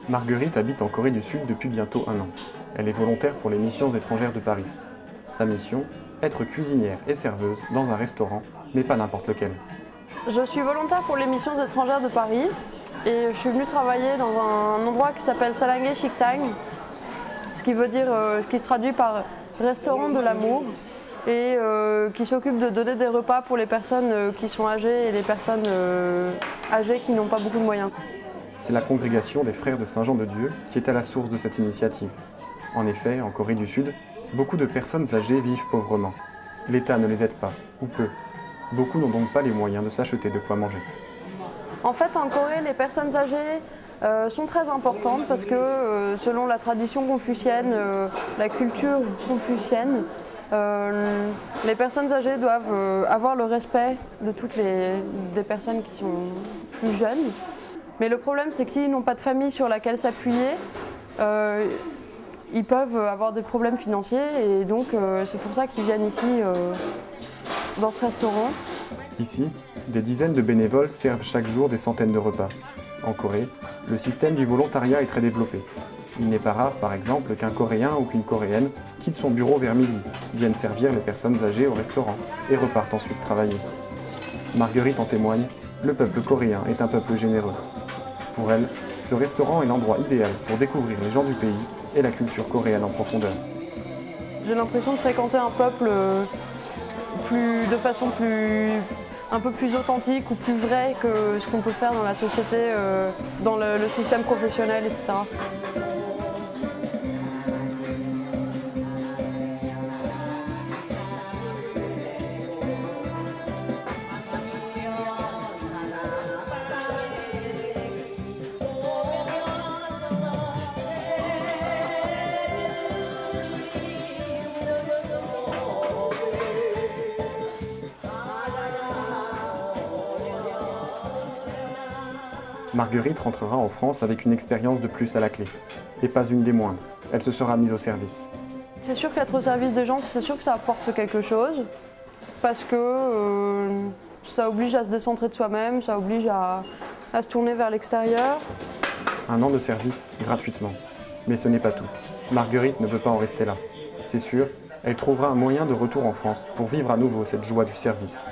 Marguerite habite en Corée du Sud depuis bientôt 1 an. Elle est volontaire pour les missions étrangères de Paris. Sa mission, être cuisinière et serveuse dans un restaurant, mais pas n'importe lequel. Je suis volontaire pour les missions étrangères de Paris et je suis venue travailler dans un endroit qui s'appelle Salange Shiktang, ce qui se traduit par restaurant de l'amour et qui s'occupe de donner des repas pour les personnes qui sont âgées et les personnes âgées qui n'ont pas beaucoup de moyens. C'est la congrégation des Frères de Saint-Jean-de-Dieu qui est à la source de cette initiative. En effet, en Corée du Sud, beaucoup de personnes âgées vivent pauvrement. L'État ne les aide pas, ou peu. Beaucoup n'ont donc pas les moyens de s'acheter de quoi manger. En fait, en Corée, les personnes âgées sont très importantes parce que selon la tradition confucienne, la culture confucienne, les personnes âgées doivent avoir le respect de des personnes qui sont plus jeunes. Mais le problème, c'est qu'ils n'ont pas de famille sur laquelle s'appuyer. Ils peuvent avoir des problèmes financiers et donc c'est pour ça qu'ils viennent ici dans ce restaurant. Ici, des dizaines de bénévoles servent chaque jour des centaines de repas. En Corée, le système du volontariat est très développé. Il n'est pas rare, par exemple, qu'un Coréen ou qu'une Coréenne quitte son bureau vers midi, vienne servir les personnes âgées au restaurant et repartent ensuite travailler. Marguerite en témoigne, le peuple coréen est un peuple généreux. Pour elle, ce restaurant est l'endroit idéal pour découvrir les gens du pays et la culture coréenne en profondeur. J'ai l'impression de fréquenter un peuple de façon un peu plus authentique ou plus vraie que ce qu'on peut faire dans la société, dans le système professionnel, etc. Marguerite rentrera en France avec une expérience de plus à la clé. Et pas une des moindres, elle se sera mise au service. C'est sûr qu'être au service des gens, c'est sûr que ça apporte quelque chose, parce que ça oblige à se décentrer de soi-même, ça oblige à se tourner vers l'extérieur. 1 an de service, gratuitement. Mais ce n'est pas tout. Marguerite ne veut pas en rester là. C'est sûr, elle trouvera un moyen de retour en France pour vivre à nouveau cette joie du service.